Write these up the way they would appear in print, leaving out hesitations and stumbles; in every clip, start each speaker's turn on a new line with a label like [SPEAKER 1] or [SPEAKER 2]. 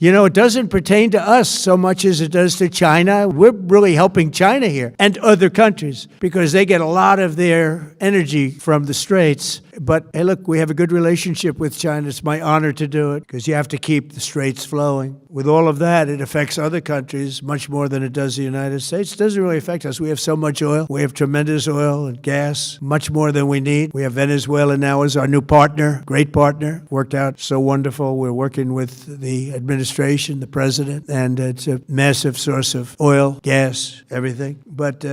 [SPEAKER 1] You know, it doesn't pertain to us so much as it does to China. We're really helping China here and other countries because they get a lot of their energy from the Straits. But hey, look, we have a good relationship with China. It's my honor to do it because you have to keep the Straits flowing. With all of that, it affects other countries much more than it does the United States. It doesn't really affect us. We have so much oil. We have tremendous oil and gas, much more than we need. We have Venezuela now as our new partner, great partner. Worked out so wonderful. We're working with the administration, the president, and it's a massive source of oil, gas, everything. But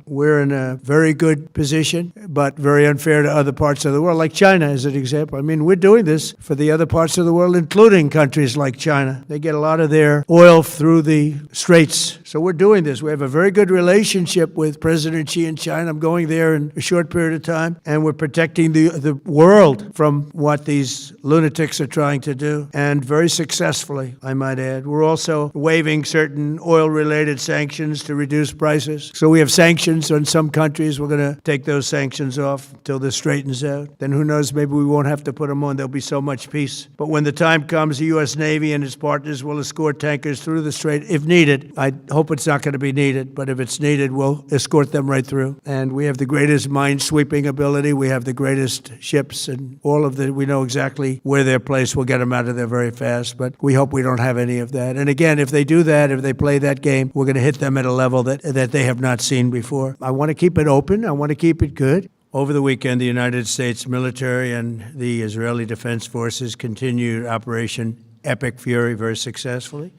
[SPEAKER 1] we're in a very good position, but very unfair to other parts of the world, like China as an example. I mean, we're doing this for the other parts of the world, including countries like China. They get a lot of their oil through the Straits. So we're doing this. We have a very good relationship with President Xi in China. I'm going there in a short period of time, and we're protecting the world from what these lunatics are trying to do, and very successfully, I might add. We're also waiving certain oil-related sanctions to reduce prices. So we have sanctions on some countries. We're going to take those sanctions off until this straightens out. Then who knows, maybe we won't have to put them on. There'll be so much peace. But when the time comes, the U.S. Navy and its partners will escort tankers through the strait if needed. I hope it's not going to be needed, but if it's needed, we'll escort them right through. And we have the greatest mine-sweeping ability. We have the greatest ships, and we know exactly where they're placed. We'll get them out of there very fast, but we hope we don't have any of that. And again, if they do that, if they play that game, we're going to hit them at a level that they have not seen before. I want to keep it open. I want to keep it good. Over the weekend, the United States military and the Israeli Defense Forces continued Operation Epic Fury very successfully.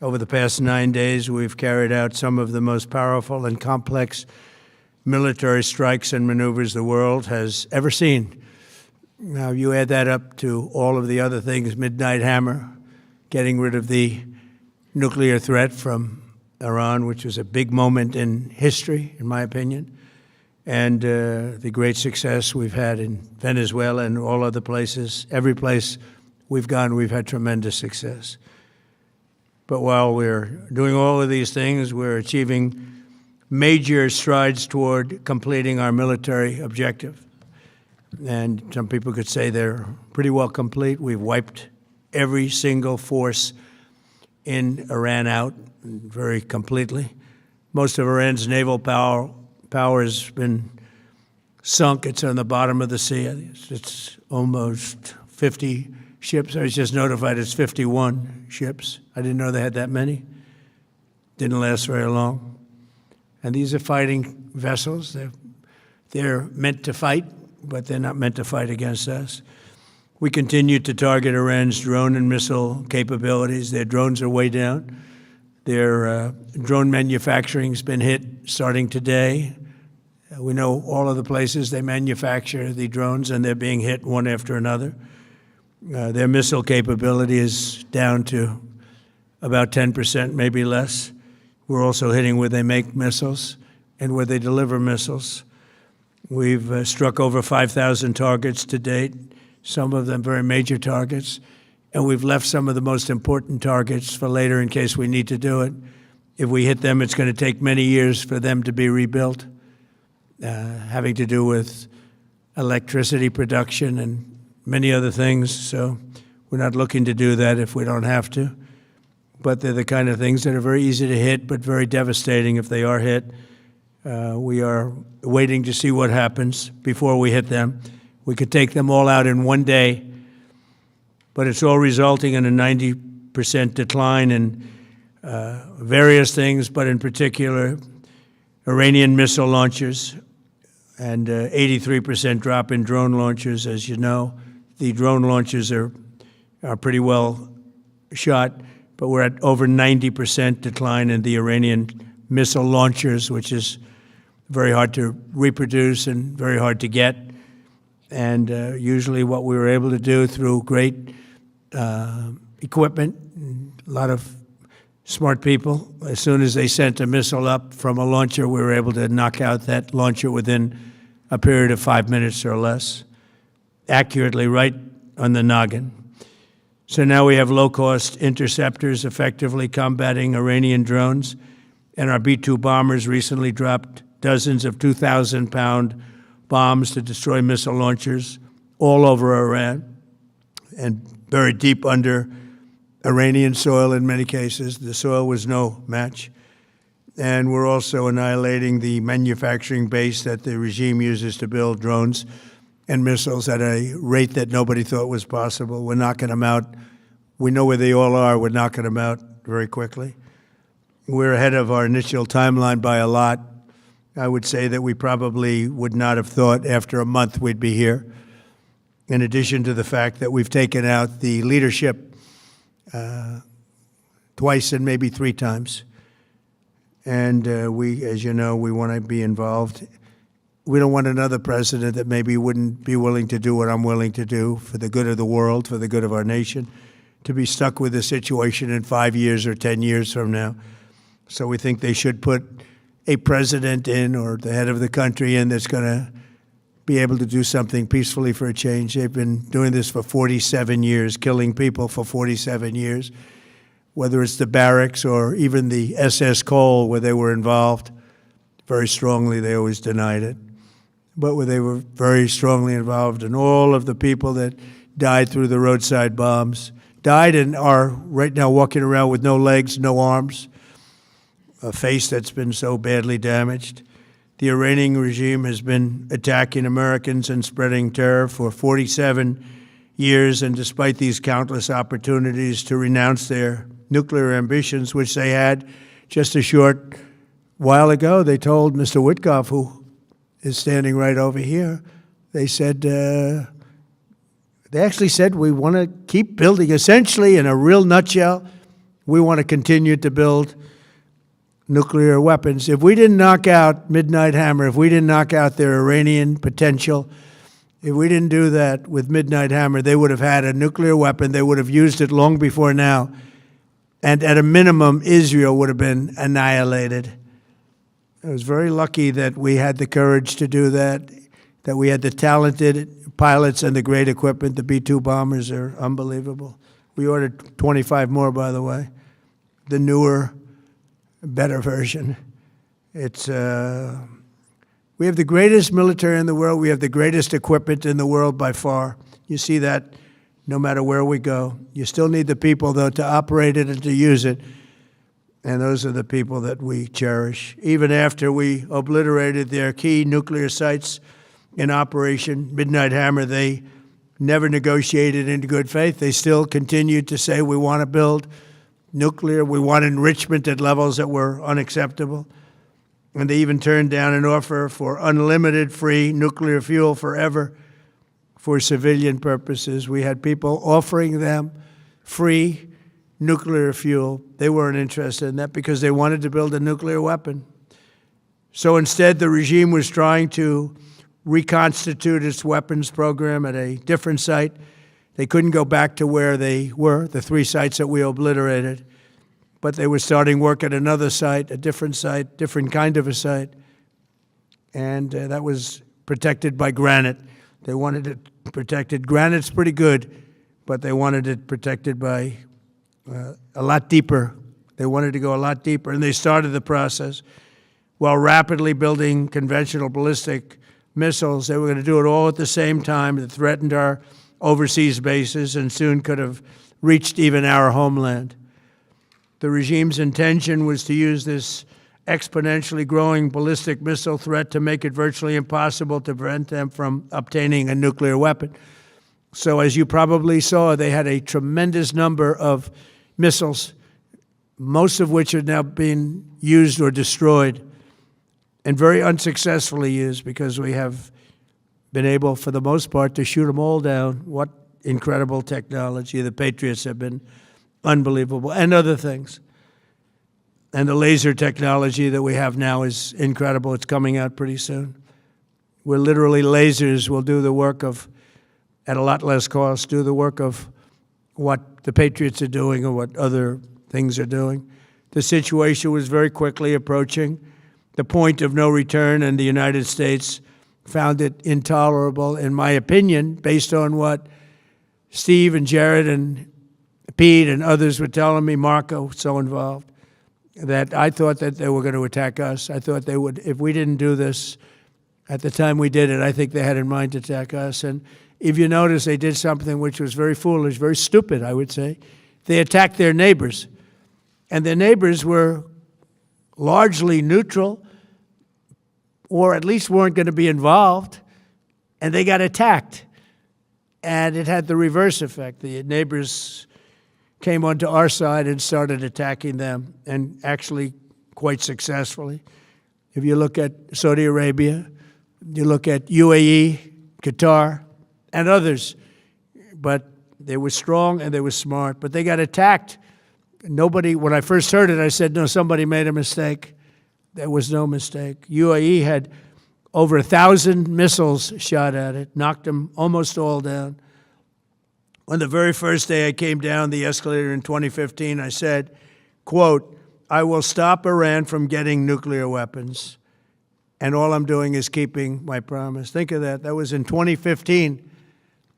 [SPEAKER 1] Over the past 9 days, we've carried out some of the most powerful and complex military strikes and maneuvers the world has ever seen. Now, you add that up to all of the other things, Midnight Hammer, getting rid of the nuclear threat from Iran, which was a big moment in history, in my opinion, and the great success we've had in Venezuela and all other places. Every place we've gone, we've had tremendous success. But while we're doing all of these things, we're achieving major strides toward completing our military objective. And some people could say they're pretty well complete. We've wiped every single force in Iran out very completely. Most of Iran's naval power has been sunk. It's on the bottom of the sea. It's almost 50 ships. I was just notified it's 51 ships. I didn't know they had that many. Didn't last very long. And these are fighting vessels. They're meant to fight, but they're not meant to fight against us. We continue to target Iran's drone and missile capabilities. Their drones are way down. Their drone manufacturing's been hit starting today. We know all of the places they manufacture the drones, and they're being hit one after another. Their missile capability is down to about 10%, maybe less. We're also hitting where they make missiles and where they deliver missiles. We've struck over 5,000 targets to date, some of them very major targets, and we've left some of the most important targets for later in case we need to do it. If we hit them, it's going to take many years for them to be rebuilt, having to do with electricity production and many other things. So we're not looking to do that if we don't have to. But they're the kind of things that are very easy to hit, but very devastating if they are hit. We are waiting to see what happens before we hit them. We could take them all out in one day, but it's all resulting in a 90% decline in various things, but in particular, Iranian missile launchers, and 83% drop in drone launchers. As you know, the drone launchers are pretty well shot, but we're at over 90% decline in the Iranian missile launchers, which is very hard to reproduce and very hard to get. And usually what we were able to do through great equipment, a lot of smart people, as soon as they sent a missile up from a launcher, we were able to knock out that launcher within a period of 5 minutes or less, accurately, right on the noggin. So now we have low-cost interceptors effectively combating Iranian drones, and our B-2 bombers recently dropped dozens of 2,000-pound bombs to destroy missile launchers all over Iran and buried deep under Iranian soil in many cases. The soil was no match. And we're also annihilating the manufacturing base that the regime uses to build drones and missiles at a rate that nobody thought was possible. We're knocking them out. We know where they all are. We're knocking them out very quickly. We're ahead of our initial timeline by a lot. I would say that we probably would not have thought after a month we'd be here. In addition to the fact that we've taken out the leadership twice and maybe 3 times. And we, as you know, we want to be involved. We don't want another president that maybe wouldn't be willing to do what I'm willing to do for the good of the world, for the good of our nation, to be stuck with the situation in 5 years or 10 years from now. So we think they should put a president in, or the head of the country in, that's going to be able to do something peacefully for a change. They've been doing this for 47 years, killing people for 47 years. Whether it's the barracks or even the SS Cole where they were involved, very strongly, they always denied it. But where they were very strongly involved in all of the people that died through the roadside bombs, died and are right now walking around with no legs, no arms, a face that's been so badly damaged. The Iranian regime has been attacking Americans and spreading terror for 47 years, and despite these countless opportunities to renounce their nuclear ambitions, which they had just a short while ago, they told Mr. Witkoff, who is standing right over here, they said, they actually said, we want to keep building. Essentially, in a real nutshell, we want to continue to build nuclear weapons. If we didn't knock out Midnight Hammer, if we didn't knock out their Iranian potential, if we didn't do that with Midnight Hammer, they would have had a nuclear weapon. They would have used it long before now. And at a minimum, Israel would have been annihilated. I was very lucky that we had the courage to do that, that we had the talented pilots and the great equipment. The B-2 bombers are unbelievable. We ordered 25 more, by the way. The newer, better version. It's we have the greatest military in the world. We have the greatest equipment in the world by far. You see that no matter where we go. You still need the people, though, to operate it and to use it. And those are the people that we cherish. Even after we obliterated their key nuclear sites in Operation Midnight Hammer, they never negotiated in good faith. They still continued to say, we want to build nuclear. We want enrichment at levels that were unacceptable. And they even turned down an offer for unlimited free nuclear fuel forever for civilian purposes. We had people offering them free nuclear fuel. They weren't interested in that because they wanted to build a nuclear weapon. So instead, the regime was trying to reconstitute its weapons program at a different site. They couldn't go back to where they were, the 3 sites that we obliterated, but they were starting work at another site, a different site, different kind of a site, and that was protected by granite. They wanted it protected. Granite's pretty good, but they wanted it protected by a lot deeper. They wanted to go a lot deeper, and they started the process while rapidly building conventional ballistic missiles. They were going to do it all at the same time. It threatened our overseas bases and soon could have reached even our homeland. The regime's intention was to use this exponentially growing ballistic missile threat to make it virtually impossible to prevent them from obtaining a nuclear weapon. So as you probably saw, they had a tremendous number of missiles, most of which are now being used or destroyed, and very unsuccessfully used because we have been able, for the most part, to shoot them all down. What incredible technology. The Patriots have been unbelievable, and other things. And the laser technology that we have now is incredible. It's coming out pretty soon. Where literally lasers will do the work of, at a lot less cost, do the work of what the Patriots are doing or what other things are doing. The situation was very quickly approaching the point of no return, and the United States found it intolerable, in my opinion, based on what Steve and Jared and Pete and others were telling me, Marco, so involved, that I thought that they were going to attack us. I thought they would, if we didn't do this at the time we did it, I think they had in mind to attack us. And if you notice, they did something which was very foolish, very stupid, I would say. they attacked their neighbors. And their neighbors were largely neutral, or at least weren't going to be involved, and they got attacked. And it had the reverse effect. The neighbors came onto our side and started attacking them, and actually quite successfully. If you look at Saudi Arabia, you look at UAE, Qatar, and others, but they were strong and they were smart, but they got attacked. Nobody, when I first heard it, I said, no, somebody made a mistake. There was no mistake. UAE had over 1,000 missiles shot at it, knocked them almost all down. On the very first day I came down the escalator in 2015, I said, quote, I will stop Iran from getting nuclear weapons, and all I'm doing is keeping my promise. Think of that. That was in 2015.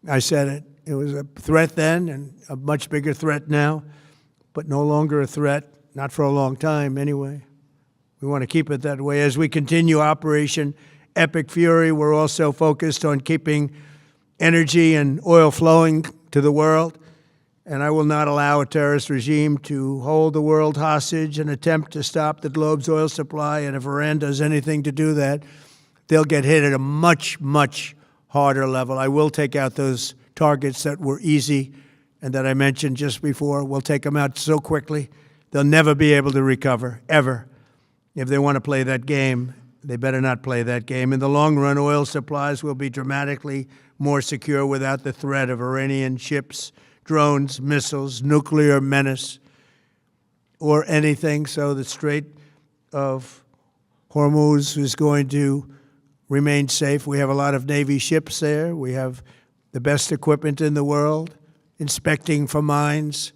[SPEAKER 1] I said it. It was a threat then and a much bigger threat now, but no longer a threat, not for a long time anyway. We want to keep it that way. As we continue Operation Epic Fury, we're also focused on keeping energy and oil flowing to the world, and I will not allow a terrorist regime to hold the world hostage and attempt to stop the globe's oil supply, and if Iran does anything to do that, they'll get hit at a much, much harder level. I will take out those targets that were easy and that I mentioned just before. We'll take them out so quickly, they'll never be able to recover, ever. If they want to play that game, they better not play that game. In the long run, oil supplies will be dramatically more secure without the threat of Iranian ships, drones, missiles, nuclear menace, or anything. So the Strait of Hormuz is going to remain safe. We have a lot of Navy ships there. We have the best equipment in the world, inspecting for mines.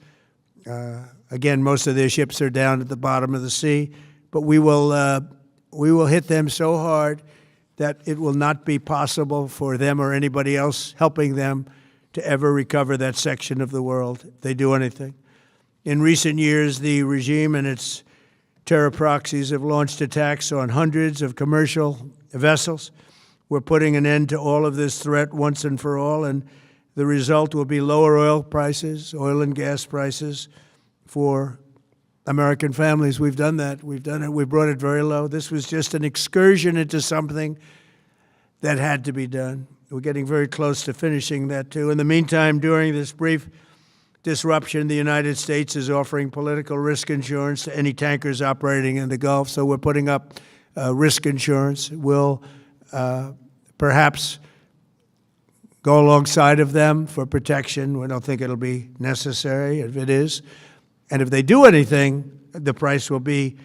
[SPEAKER 1] Again, most of their ships are down at the bottom of the sea, but we will hit them so hard that it will not be possible for them or anybody else helping them to ever recover that section of the world if they do anything. In recent years, the regime and its terror proxies have launched attacks on hundreds of commercial vessels. We're putting an end to all of this threat once and for all, and the result will be lower oil prices, oil and gas prices for American families. We've done that. We've done it. We brought it very low. This was just an excursion into something that had to be done. We're getting very close to finishing that, too. In the meantime, during this brief disruption, the United States is offering political risk insurance to any tankers operating in the Gulf. So we're putting up risk insurance. We'll perhaps go alongside of them for protection. We don't think it'll be necessary if it is. And if they do anything, the price will be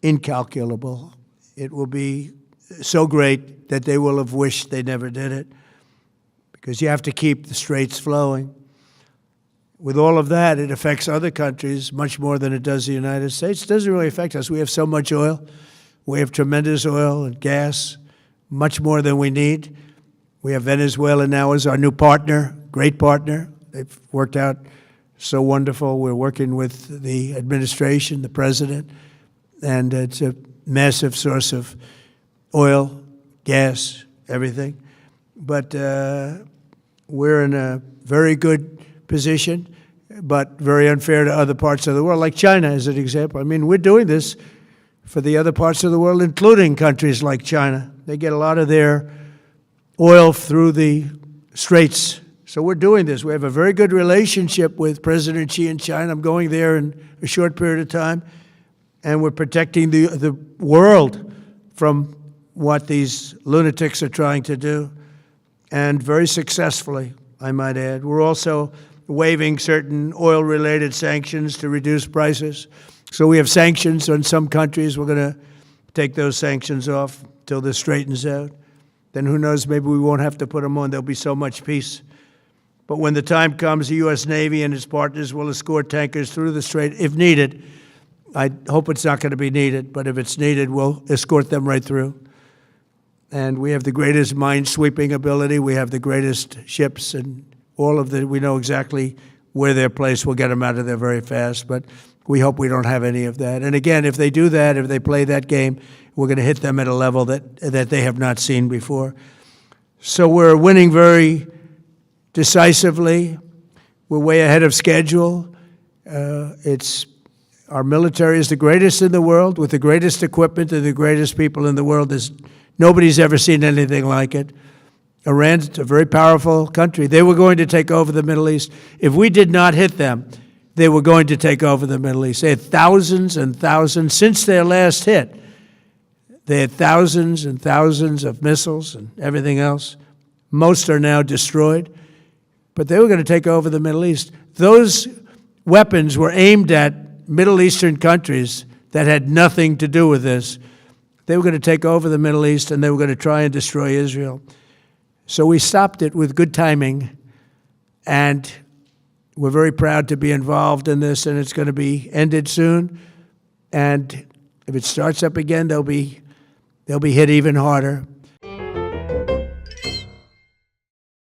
[SPEAKER 1] incalculable. It will be so great that they will have wished they never did it, because you have to keep the straits flowing. With all of that, it affects other countries much more than it does the United States. It doesn't really affect us. We have so much oil. We have tremendous oil and gas, much more than we need. We have Venezuela now as our new partner, great partner. They've worked out so wonderful. We're working with the administration, the president, and it's a massive source of oil, gas, everything. But we're in a very good position, but very unfair to other parts of the world, like China as an example. I mean, we're doing this for the other parts of the world, including countries like China. They get a lot of their oil through the straits. So we're doing this. We have a very good relationship with President Xi in China. I'm going there in a short period of time, and we're protecting the world from what these lunatics are trying to do, and very successfully, I might add. We're also waiving certain oil-related sanctions to reduce prices. So we have sanctions on some countries. We're going to take those sanctions off till this straightens out. Then who knows, maybe we won't have to put them on. There'll be so much peace. But when the time comes, the U.S. Navy and its partners will escort tankers through the strait if needed. I hope it's not going to be needed, but if it's needed, we'll escort them right through. And we have the greatest mine-sweeping ability. We have the greatest ships, and all of the, we know exactly where they're placed. We'll get them out of there very fast, but we hope we don't have any of that. And again, if they do that, if they play that game, we're going to hit them at a level that they have not seen before. So we're winning very decisively. We're way ahead of schedule. Our military is the greatest in the world, with the greatest equipment and the greatest people in the world. Nobody's ever seen anything like it. Iran's a very powerful country. They were going to take over the Middle East. If we did not hit them, they were going to take over the Middle East. They had thousands and thousands. Since their last hit, they had thousands and thousands of missiles and everything else. Most are now destroyed. But they were going to take over the Middle East. Those weapons were aimed at Middle Eastern countries that had nothing to do with this. They were going to take over the Middle East, and they were going to try and destroy Israel. So we stopped it with good timing, and we're very proud to be involved in this, and it's going to be ended soon. And if it starts up again, they'll be hit even harder.